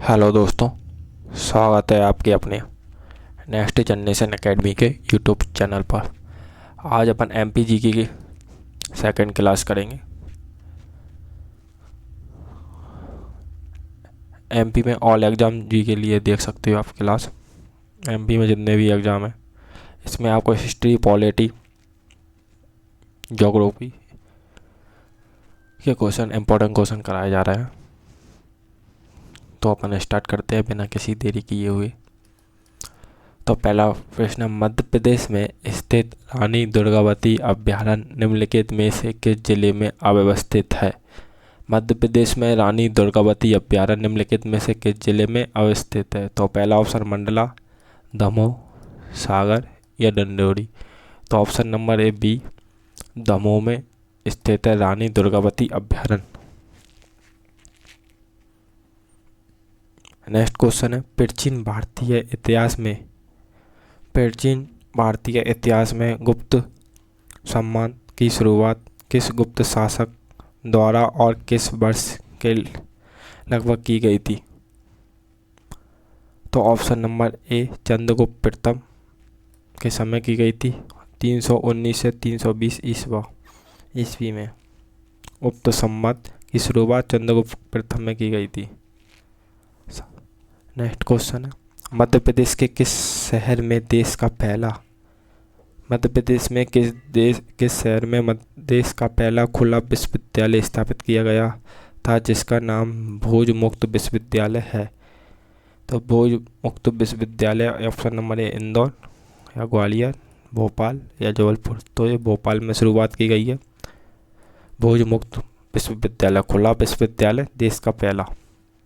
Hello दोस्तों, स्वागत है आपके अपने नेक्स्ट जनरेशन एकेडमी के यूट्यूब चैनल पर। आज अपन एमपीजीके की सेकंड क्लास करेंगे। एमपी में ऑल एग्ज़ाम जी के लिए देख सकते हो आप क्लास। एमपी में जितने भी एग्ज़ाम हैं इसमें आपको हिस्ट्री, पॉलिटी, ज्योग्राफी के क्वेश्चन, इम्पोर्टेंट क्वेश्चन कराए जा रहे हैं। तो अपन स्टार्ट करते हैं बिना किसी देरी किए हुए। तो पहला प्रश्न, मध्य प्रदेश में स्थित रानी दुर्गावती अभयारण्य निम्नलिखित में से किस जिले में अवस्थित है? मध्य प्रदेश में रानी दुर्गावती अभयारण्य निम्नलिखित में से किस जिले में अवस्थित है? तो पहला ऑप्शन मंडला, दमोह, सागर या डिंडोरी। तो option number A B, Damoh में स्थित है रानी दुर्गावती अभयारण्य। नेक्स्ट क्वेश्चन है, प्राचीन भारतीय इतिहास में गुप्त सम्मान की शुरुआत किस गुप्त शासक द्वारा और किस वर्ष के लगभग की गई थी? तो ऑप्शन नंबर ए चंद्रगुप्त प्रथम के समय की गई थी, 319 से 320 ईस्वी में गुप्त सम्राट की शुरुआत चंद्रगुप्त प्रथम में की गई थी। नेक्स्ट क्वेश्चन है, मध्य प्रदेश के किस शहर में देश का पहला देश का पहला खुला विश्वविद्यालय स्थापित किया गया था, जिसका नाम भोज मुक्त विश्वविद्यालय है? तो भोज मुक्त विश्वविद्यालय ऑप्शन नंबर ए इंदौर या ग्वालियर, भोपाल या जबलपुर। तो ये भोपाल में शुरुआत की गई है। भोज मुक्त विश्वविद्यालय, खुला विश्वविद्यालय, देश का पहला।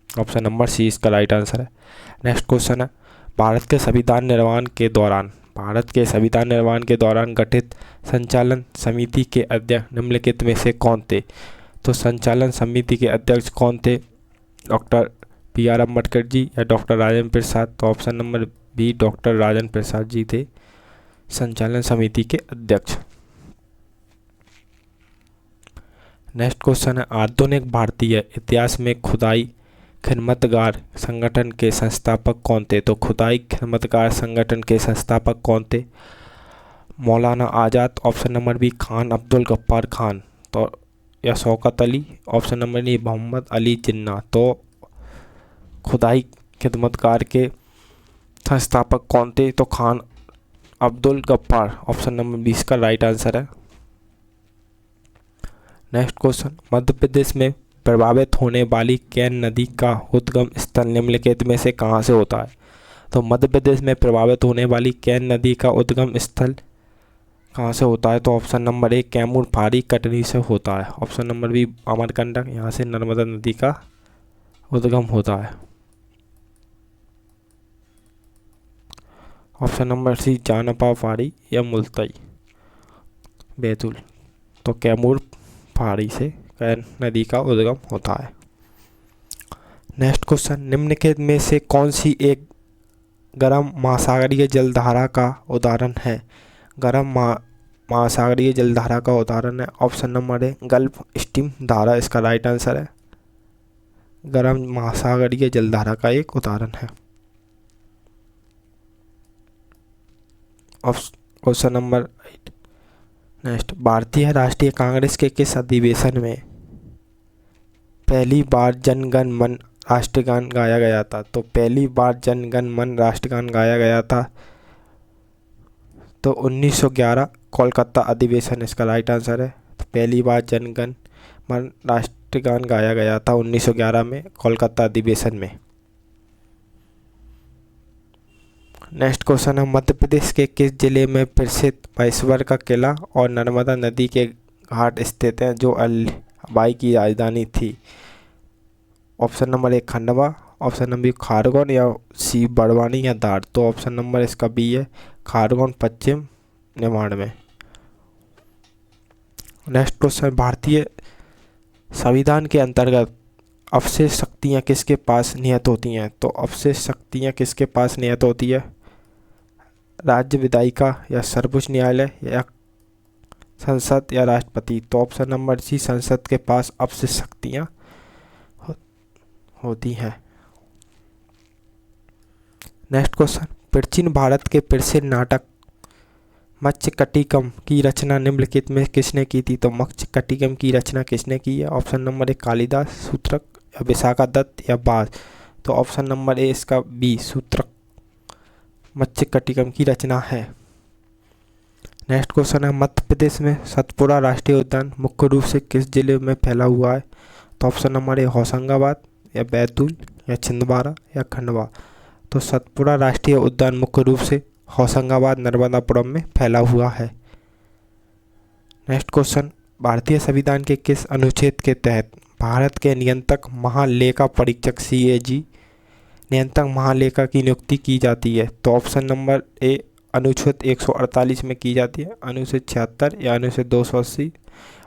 ऑप्शन नंबर सी इसका राइट आंसर है। नेक्स्ट क्वेश्चन है, भारत के संविधान निर्माण के दौरान गठित संचालन समिति के अध्यक्ष निम्नलिखित में से कौन थे? तो संचालन समिति के अध्यक्ष कौन थे? Doctor B R. अम्बेडकर जी या डॉक्टर राजेंद्र प्रसाद? तो option number B doctor Rajendra Prasad ji थे संचालन समिति के अध्यक्ष। नेक्स्ट क्वेश्चन है, आधुनिक भारतीय इतिहास में खुदाई खिदमतगार संगठन के संस्थापक कौन थे? तो खुदाई खिदमतगार संगठन के संस्थापक कौन थे? Maulana Azad, option number B Khan Abdul Gaffar Khan, तो या Shaukat Ali, option number D Mohammad Ali Jinnah. तो खुदाई खिदमतगार के संस्थापक कौन थे? तो खान अब्दुल गफ्फार, ऑप्शन नंबर 20 का राइट आंसर है। नेक्स्ट क्वेश्चन, मध्य प्रदेश में प्रभावित होने वाली केन नदी का उद्गम स्थल निम्नलिखित में से कहाँ से होता है? तो मध्य प्रदेश में प्रभावित होने वाली केन नदी का उद्गम स्थल कहाँ से होता है? तो ऑप्शन नंबर ए कैमूर फारी कटनी से होता है। ऑप्शन नंबर बी अमरकंटक, यहाँ से नर्मदा नदी का उद्गम होता है। ऑप्शन नंबर सी जानपा फारी या मुल्ताई बैतूल, तो कैमूर फारी से कैन नदी का उद्गम होता है। नेक्स्ट क्वेश्चन, निम्नलिखित में से कौन सी एक गर्म महासागरीय जलधारा का उदाहरण है? गर्म महासागरीय जलधारा का उदाहरण है ऑप्शन नंबर ए गल्फ स्ट्रीम धारा, इसका राइट आंसर है। गर्म महासागरीय जलधारा का एक उदाहरण है। Question number 8। नेक्स्ट, भारतीय राष्ट्रीय कांग्रेस के किस अधिवेशन में पहली बार जनगण मन राष्ट्रगान गाया गया था? तो पहली बार जनगण मन राष्ट्रगान गाया गया था तो 1911 कोलकाता अधिवेशन, इसका राइट आंसर है। तो पहली बार जनगण मन राष्ट्रगान गाया गया था 1911 में कोलकाता अधिवेशन में। नेक्स्ट क्वेश्चन है, मध्य प्रदेश के किस जिले में प्रसिद्ध महेश्वर का किला और नर्मदा नदी के घाट स्थित हैं जो अल्बाई की राजधानी थी? Option number A Khandwa, option number B Khargone या सी बड़वानी या धार। तो ऑप्शन नंबर इसका बी है खारगोन, पश्चिम निमाड़ में। नेक्स्ट क्वेश्चन, भारतीय संविधान के अंतर्गत अवशेष शक्तियाँ किसके पास निहित होती हैं? तो अवशेष शक्तियाँ किसके पास निहित होती है? राज्य विधायिका या सर्वोच्च न्यायालय या संसद या राष्ट्रपति? तो ऑप्शन नंबर सी संसद के पास अवशेष शक्तियाँ होती हैं। नेक्स्ट क्वेश्चन, प्राचीन भारत के प्रसिद्ध नाटक मत्स्यकटिकम की रचना निम्नलिखित में किसने की थी? तो मत्स्यकटिकम की रचना किसने की है? ऑप्शन नंबर ए कालिदास, सूत्रक या विशाखा दत्त या बाज। तो ऑप्शन नंबर ए इसका बी सूत्रक मत्स्यकटिकम की रचना है। नेक्स्ट क्वेश्चन है, मध्य प्रदेश में सतपुरा राष्ट्रीय उद्यान मुख्य रूप से किस जिले में फैला हुआ है? तो ऑप्शन नंबर ए होशंगाबाद या बैतूल या छिंदवाड़ा या खंडवा। तो सतपुरा राष्ट्रीय उद्यान मुख्य रूप से होशंगाबाद नर्मदापुरम में फैला हुआ है। नेक्स्ट क्वेश्चन, भारतीय संविधान के किस अनुच्छेद के तहत भारत के नियंत्रक महालेखा परीक्षक CAG नियंत्रक महालेखा की नियुक्ति की जाती है? तो ऑप्शन नंबर ए अनुच्छेद 148 में की जाती है, अनुच्छेद 76 या अनुच्छेद 280,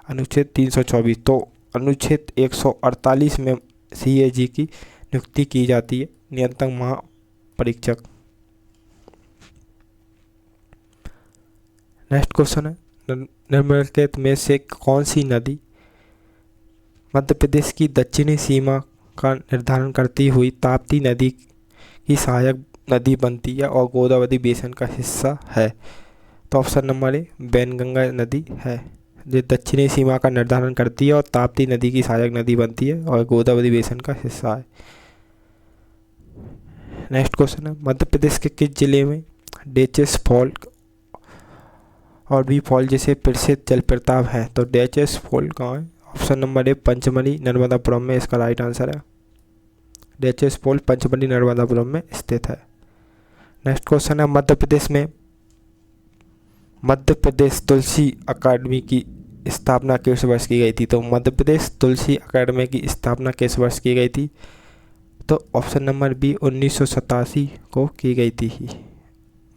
अनुच्छेद 324। तो अनुच्छेद 148 में CAG की नियुक्ति की जाती है, नियंत्रक महापरीक्षक। नेक्स्ट क्वेश्चन है, निम्नलिखित में से कौन सी नदी मध्य प्रदेश की दक्षिणी सीमा का निर्धारण करती हुई ताप्ती नदी की सहायक नदी बनती है और गोदावरी बेसिन का हिस्सा है? तो ऑप्शन नंबर ए वैनगंगा नदी है, जो दक्षिणी सीमा का निर्धारण करती है और ताप्ती नदी की सहायक नदी बनती है और गोदावरी बेसिन का हिस्सा है। नेक्स्ट क्वेश्चन है, मध्य प्रदेश के किस जिले में डेचेस फॉल और भी फॉल जैसे प्रसिद्ध जलप्रपात है? तो डेचेस फॉल कहाँ है? ऑप्शन नंबर ए पंचमढ़ी नर्मदापुरम में इसका राइट आंसर है। डेचेस फॉल पंचमढ़ी नर्मदापुरम में स्थित है। नेक्स्ट क्वेश्चन है, मध्य प्रदेश तुलसी अकादमी की स्थापना किस वर्ष की गई थी? तो मध्य प्रदेश तुलसी अकादमी की स्थापना किस वर्ष की गई थी? तो ऑप्शन नंबर बी 1987 को की गई थी।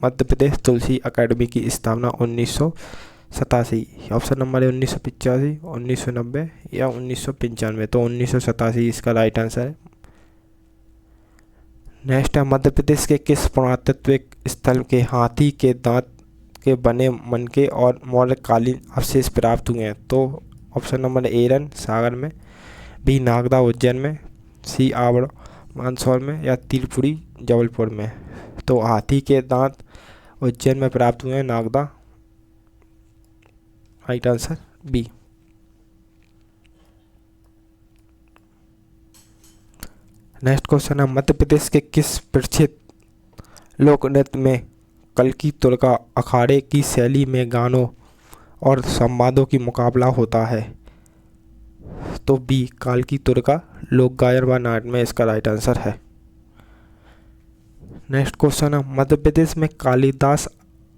मध्य प्रदेश तुलसी अकादमी की स्थापना 1987। ऑप्शन नंबर है 1985, 1990 या 1995। तो 1987 इसका राइट आंसर है। नेक्स्ट है, मध्य प्रदेश के किस पुरातत्विक स्थल के हाथी के दांत के बने मनके और मौर्यकालीन अवशेष प्राप्त हुए हैं? तो ऑप्शन नंबर ए एरन सागर में, बी नागदा उज्जैन में, सी आवड़ मंदसौर में या तिलपुरी जबलपुर में। तो हाथी के दांत उज्जैन में प्राप्त हुए हैं, Nagda right answer B. Next question है, मध्य प्रदेश के किस प्रसिद्ध लोक नृत्य में कल्की तुर्का अखाड़े की शैली में गानों और संवादों की मुकाबला होता है? तो बी काल्की तुर्का लोक गायन व नाट्य में इसका राइट आंसर है। नेक्स्ट क्वेश्चन है, मध्य प्रदेश में कालिदास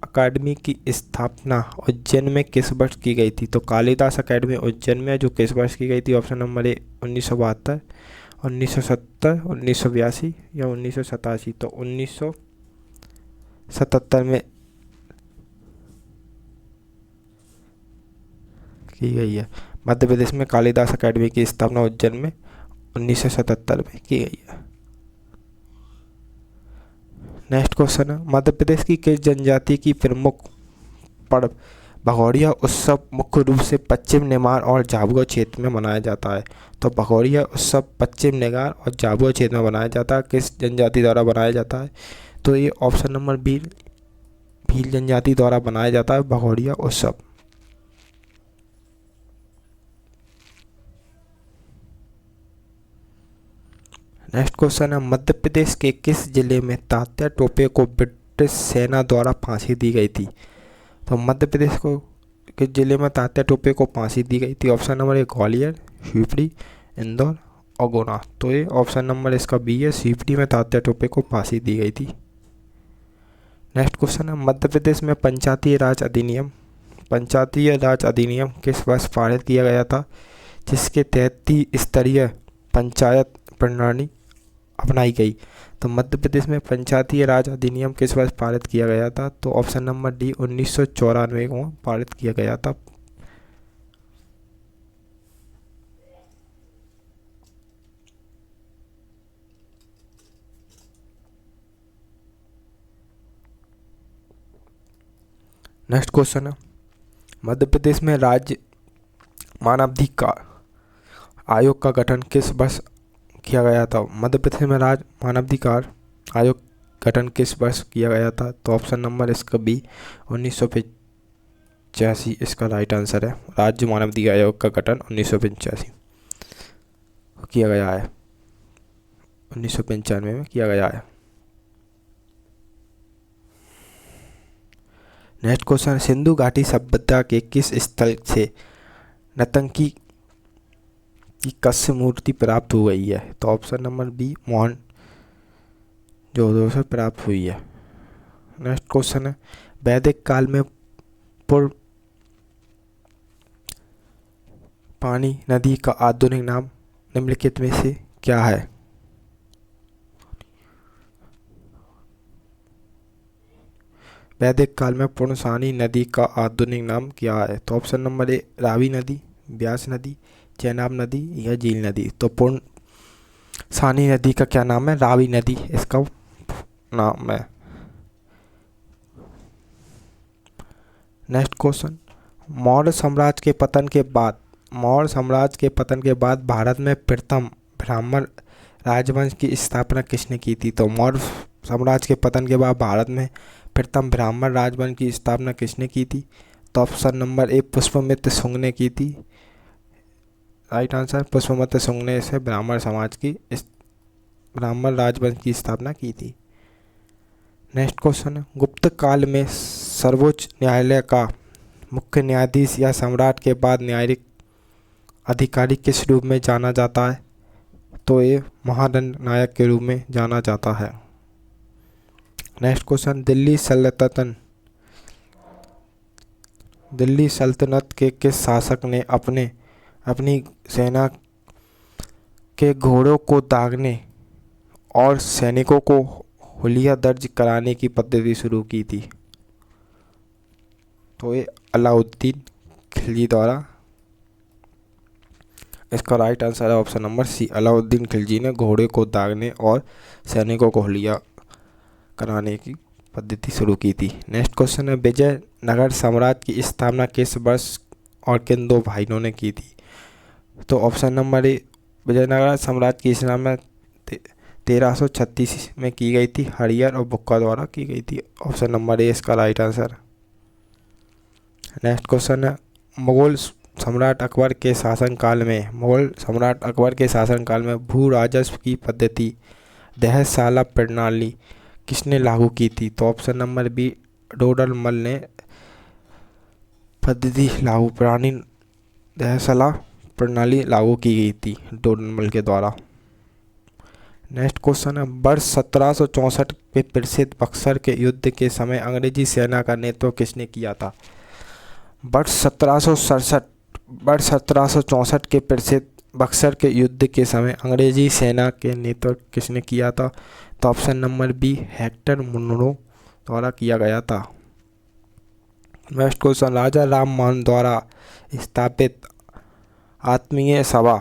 अकादमी की स्थापना उज्जैन में किस वर्ष की गई थी? तो कालिदास अकादमी उज्जैन में जो किस वर्ष की गई थी? ऑप्शन नंबर ए 1972, 1970, 1982 या 1987। तो 1977 में की गई है। मध्य प्रदेश में कालिदास अकादमी की स्थापना उज्जैन में 1977 में की गई है। नेक्स्ट क्वेश्चन है, मध्य प्रदेश की किस जनजाति की प्रमुख पर्व भगोरिया उत्सव मुख्य रूप से पश्चिम नेमार और झाबुआ क्षेत्र में मनाया जाता है? तो भगोरिया उत्सव पश्चिम नेमार और झाबुआ क्षेत्र में मनाया जाता है, किस जनजाति द्वारा बनाया जाता है? तो ये ऑप्शन नंबर बी भील जनजाति द्वारा बनाया जाता है भगोरिया उत्सव। नेक्स्ट क्वेश्चन है, मध्य प्रदेश के किस जिले में तात्या टोपे को ब्रिटिश सेना द्वारा फांसी दी गई थी? तो मध्य प्रदेश को किस जिले में तात्या टोपे को फांसी दी गई थी? ऑप्शन नंबर ए ग्वालियर, शिवपुरी, इंदौर और गुना। तो ये ऑप्शन नंबर इसका बी है, शिवपुरी में तात्या टोपे को फांसी दी गई थी। नेक्स्ट क्वेश्चन है, मध्य प्रदेश में पंचायती राज अधिनियम किस वर्ष पारित किया गया था, जिसके तहत 3 स्तरीय पंचायत प्रणाली अपनाई गई? तो मध्य प्रदेश में पंचायती राज अधिनियम किस वर्ष पारित किया गया था? तो ऑप्शन नंबर डी 1994 को पारित किया गया था। नेक्स्ट क्वेश्चन है, मध्य प्रदेश में राज्य मानवाधिकार आयोग का गठन किस वर्ष किया गया था? मध्य प्रदेश में राज्य मानवाधिकार आयोग गठन किस वर्ष किया गया था? तो ऑप्शन नंबर इसका बी 1985 इसका राइट आंसर है। राज्य मानवाधिकार आयोग का गठन 1985 किया गया है, 1995 में किया गया है। नेक्स्ट क्वेश्चन, सिंधु घाटी सभ्यता के किस स्थल से नतंकी की कस्य मूर्ति प्राप्त हो गई है? तो ऑप्शन नंबर बी मोहनजोदड़ो से प्राप्त हुई है। नेक्स्ट क्वेश्चन है, वैदिक काल में पूर्व पानी नदी का आधुनिक नाम निम्नलिखित में से क्या है? वैदिक काल में पुर्णसानी नदी का आधुनिक नाम क्या है? तो ऑप्शन नंबर ए रावी नदी, ब्यास नदी, चेनाब नदी या झील नदी। तो पुर्णसानी नदी का क्या नाम है? रावी नदी इसका नाम है। नेक्स्ट क्वेश्चन, मौर्य साम्राज्य के पतन के बाद भारत में प्रथम ब्राह्मण राजवंश की स्थापना किसने की थी? तो मौर्य साम्राज्य के पतन के बाद भारत में प्रथम ब्राह्मण राजवंश की स्थापना किसने की थी? तो ऑप्शन नंबर ए पुष्यमित्र शुंग ने की थी। राइट आंसर, पुष्यमित्र शुंग ने से ब्राह्मण राजवंश की स्थापना की थी। नेक्स्ट क्वेश्चन है, गुप्त काल में सर्वोच्च न्यायालय का मुख्य न्यायाधीश या सम्राट के बाद न्यायिक अधिकारी किस रूप में जाना जाता है? तो ये महादंड नायक के रूप में जाना जाता है। नेक्स्ट क्वेश्चन, दिल्ली सल्तनत के किस शासक ने अपनी सेना के घोड़ों को दागने और सैनिकों को हुलिया दर्ज कराने की पद्धति शुरू की थी? तो ये अलाउद्दीन खिलजी द्वारा। इसका राइट आंसर है option number C, Alauddin Khilji ने घोड़े को दागने और सैनिकों को हुलिया कराने की पद्धति शुरू की थी। नेक्स्ट क्वेश्चन है, विजयनगर साम्राज्य की स्थापना किस वर्ष और किन दो भाइयों ने की थी? तो ऑप्शन नंबर ए विजयनगर साम्राज्य की स्थापना 1336 में की गई थी, हरियर और बुक्का द्वारा की गई थी। ऑप्शन नंबर ए इसका राइट आंसर। नेक्स्ट क्वेश्चन है, मुगल सम्राट अकबर के शासनकाल में भू राजस्व की पद्धति दहशाला प्रणाली किसने लागू की थी? तो ऑप्शन नंबर बी डोडरमल ने दहशाला प्रणाली लागू की गई थी डोडरमल के द्वारा। नेक्स्ट क्वेश्चन है, वर्ष 1764 के प्रसिद्ध बक्सर के युद्ध के समय अंग्रेजी सेना का नेतृत्व किसने किया था? वर्ष 1764 के प्रसिद्ध बक्सर के युद्ध के समय अंग्रेजी सेना के नेतृत्व किसने किया था? तो option number B Hector Munro द्वारा किया गया था। नेक्स्ट क्वेश्चन, राजा राम मोहन द्वारा स्थापित आत्मीय सभा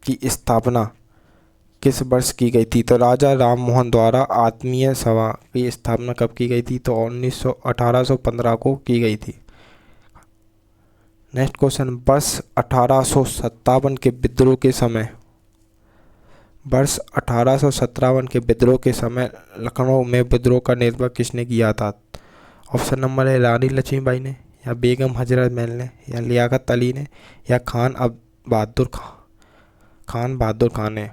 की स्थापना किस वर्ष की गई थी? तो राजा राम मोहन द्वारा आत्मीय सभा की स्थापना कब की गई थी? तो 1815 को की गई थी। नेक्स्ट क्वेश्चन, वर्ष 1857 के विद्रोह के समय लखनऊ में विद्रोह का नेतृत्व किसने किया था? ऑप्शन नंबर है रानी लक्ष्मीबाई ने, या बेगम हजरत महल ने, या लियाकत अली ने, या खान बहादुर खान ने।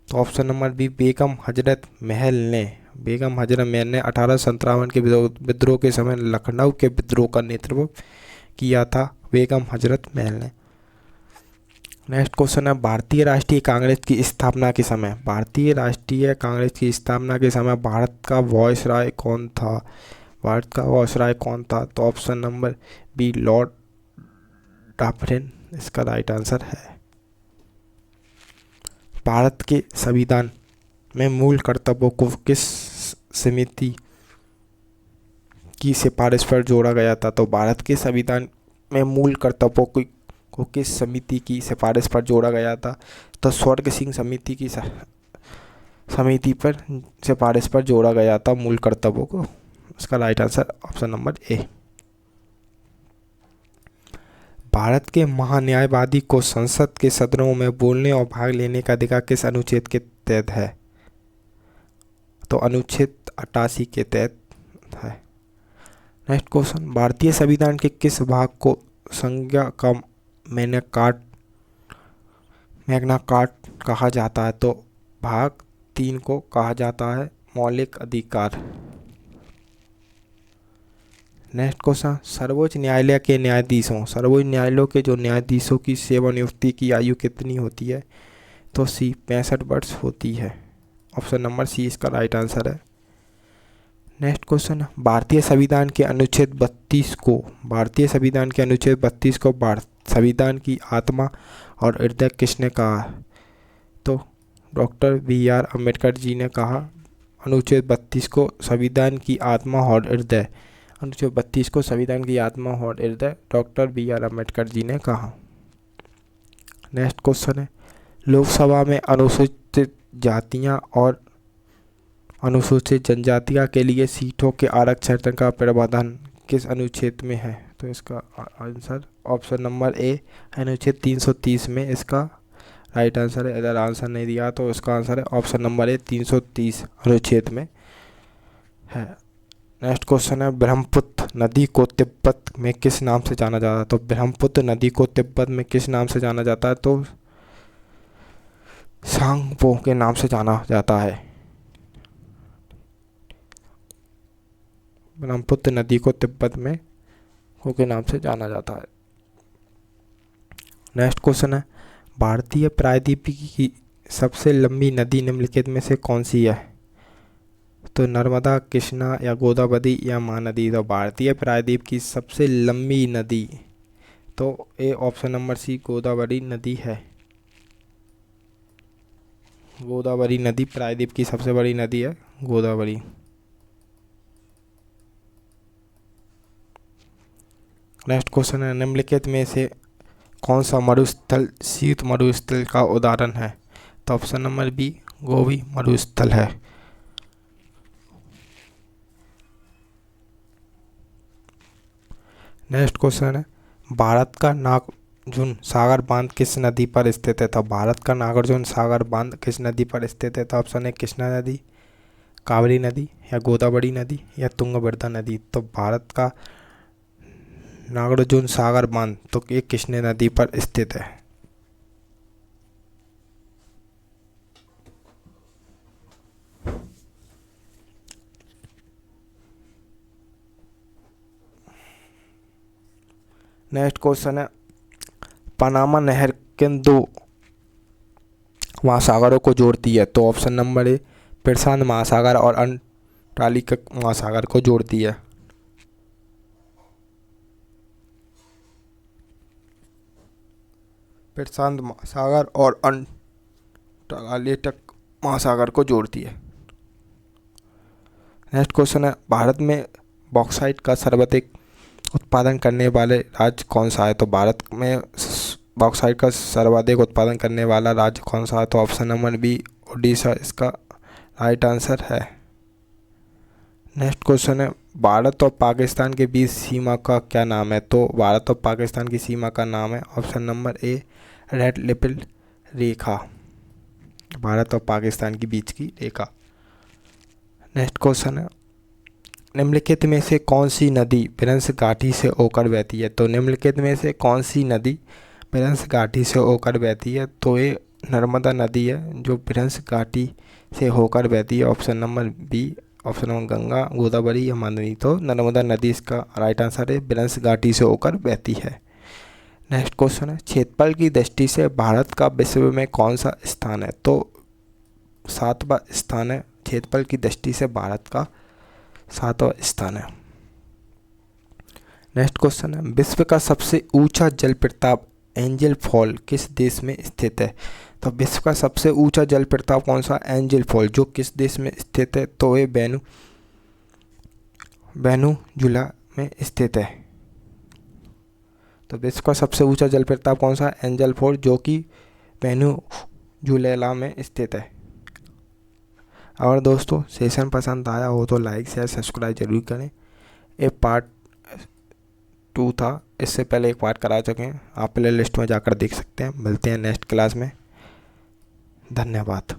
तो option number B Begum Hazrat Mahal ने 1857 के विद्रोह के समय लखनऊ के विद्रोह का नेतृत्व किया था बेगम हजरत महल ने। नेक्स्ट क्वेश्चन है, भारतीय राष्ट्रीय कांग्रेस की स्थापना के समय भारत का वायसराय कौन था? तो ऑप्शन नंबर बी लॉर्ड डाफरिन इसका राइट आंसर है। भारत के संविधान में मूल कर्तव्यों को किस समिति की सिफारिश पर जोड़ा गया था? तो भारत के संविधान में मूल कर्तव्यों को किस समिति की सिफारिश पर जोड़ा गया था? तो स्वर्ग सिंह समिति की समिति पर सिफारिश पर जोड़ा गया था मूल कर्तव्यों को। इसका राइट आंसर ऑप्शन नंबर ए। भारत के महान्यायवादी को संसद के सदनों में बोलने और भाग लेने का अधिकार किस अनुच्छेद के तहत है? तो अनुच्छेद 88 के तहत है। नेक्स्ट क्वेश्चन, भारतीय संविधान के किस भाग को संज्ञा का मैग्ना कार्टा कहा जाता है? तो भाग 3 को कहा जाता है मौलिक अधिकार। नेक्स्ट क्वेश्चन, सर्वोच्च न्यायालय के सर्वोच्च न्यायालयों के जो न्यायाधीशों की सेवानिवृत्ति की आयु कितनी होती है? तो सी 65 वर्ष होती है। ऑप्शन नंबर सी इसका राइट आंसर है। नेक्स्ट क्वेश्चन, भारतीय संविधान के अनुच्छेद 32 को संविधान की आत्मा और हृदय किसने कहा? तो डॉक्टर BR अम्बेडकर जी ने कहा अनुच्छेद 32 को संविधान की आत्मा और हृदय। अनुच्छेद 32 को संविधान की आत्मा और हृदय डॉक्टर BR अम्बेडकर जी ने कहा। नेक्स्ट क्वेश्चन है, लोकसभा में अनुसूचित जातियां और अनुसूचित जनजातियां के लिए सीटों के आरक्षण का प्रावधान किस अनुच्छेद में है? तो इसका आंसर ऑप्शन नंबर ए अनुच्छेद 330 में इसका राइट आंसर है। अगर आंसर नहीं दिया तो इसका आंसर है ऑप्शन नंबर ए 330 अनुच्छेद में है। नेक्स्ट क्वेश्चन है, ब्रह्मपुत्र नदी को तिब्बत में किस नाम से जाना जाता है? तो ब्रह्मपुत्र नदी को तिब्बत में किस नाम से जाना जाता है? तो सांगपो के नाम से जाना जाता है। ब्रह्मपुत्र नदी को तिब्बत में के नाम से जाना जाता है। नेक्स्ट क्वेश्चन है, भारतीय प्रायद्वीपीय की सबसे लंबी नदी निम्नलिखित में से कौन सी है? तो नर्मदा, कृष्णा या गोदावरी या महानदी। तो भारतीय प्रायद्वीप की सबसे लंबी नदी तो A option number C Godavari नदी है। गोदावरी नदी प्रायद्वीप की सबसे बड़ी नदी है, गोदावरी। नेक्स्ट क्वेश्चन है, निम्नलिखित में से कौन सा मरुस्थल शीत मरुस्थल का उदाहरण है? तो ऑप्शन नंबर बी गोबी मरुस्थल है। नेक्स्ट क्वेश्चन है, भारत का नागार्जुन सागर बांध किस नदी पर स्थित है? तो भारत का नागार्जुन सागर बांध किस नदी पर स्थित है? तो ऑप्शन है कृष्णा नदी, कावेरी नदी या गोदावरी नदी या तुंगभद्रा नदी। तो भारत का नागार्जुन सागर बांध तो ये कृष्णा नदी पर स्थित है। नेक्स्ट क्वेश्चन है, पनामा नहर किन दो महासागरों को जोड़ती है? तो ऑप्शन नंबर ए प्रशांत महासागर और अंटार्कटिक महासागर को जोड़ती है। प्रशांत महासागर और अंटार्कटिक महासागर को जोड़ती है। नेक्स्ट क्वेश्चन है, भारत में बॉक्साइट का सर्वाधिक उत्पादन करने वाले राज्य कौन सा है? तो भारत में बॉक्साइट का सर्वाधिक उत्पादन करने वाला राज्य कौन सा है? तो ऑप्शन नंबर बी ओडिशा इसका राइट आंसर है। नेक्स्ट क्वेश्चन है, भारत और पाकिस्तान के बीच सीमा का क्या नाम है? तो भारत और पाकिस्तान की सीमा का नाम है ऑप्शन नंबर ए रेड लिपिल रेखा, भारत और पाकिस्तान के बीच की रेखा। नेक्स्ट क्वेश्चन है, निम्नलिखित में से कौन सी नदी विरंस घाटी से होकर बहती है? तो निम्नलिखित में से कौन सी नदी विरंस घाटी से होकर बहती है? तो ये नर्मदा नदी है जो विरंस घाटी से होकर बहती है। Option number B, option number Ganga, Godavari या महानदी। तो नर्मदा नदी इसका राइट आंसर है, विरंस घाटी से होकर बहती है। नेक्स्ट क्वेश्चन है, क्षेत्रफल की दृष्टि से भारत का विश्व में कौन सा स्थान है? तो 7वां स्थान है। क्षेत्रफल की दृष्टि से भारत का 7वां स्थान है। नेक्स्ट क्वेश्चन है, विश्व का सबसे ऊंचा जलप्रपात एंजल फॉल किस देश में स्थित है? तो विश्व का सबसे ऊंचा जलप्रपात कौन सा? एंजल फॉल, जो किस देश में स्थित है? तो ये वेनेजुएला में स्थित है। तो विश्व का सबसे ऊंचा जलप्रपात कौन सा? एंजल फॉल, जो कि वेनेजुएला में स्थित है। और दोस्तों सेशन पसंद आया हो तो लाइक शेयर सब्सक्राइब जरूर करें। ये पार्ट 2 था, इससे पहले एक पार्ट करा चुके हैं, आप प्ले लिस्ट में जाकर देख सकते हैं। मिलते हैं नेक्स्ट क्लास में, धन्यवाद।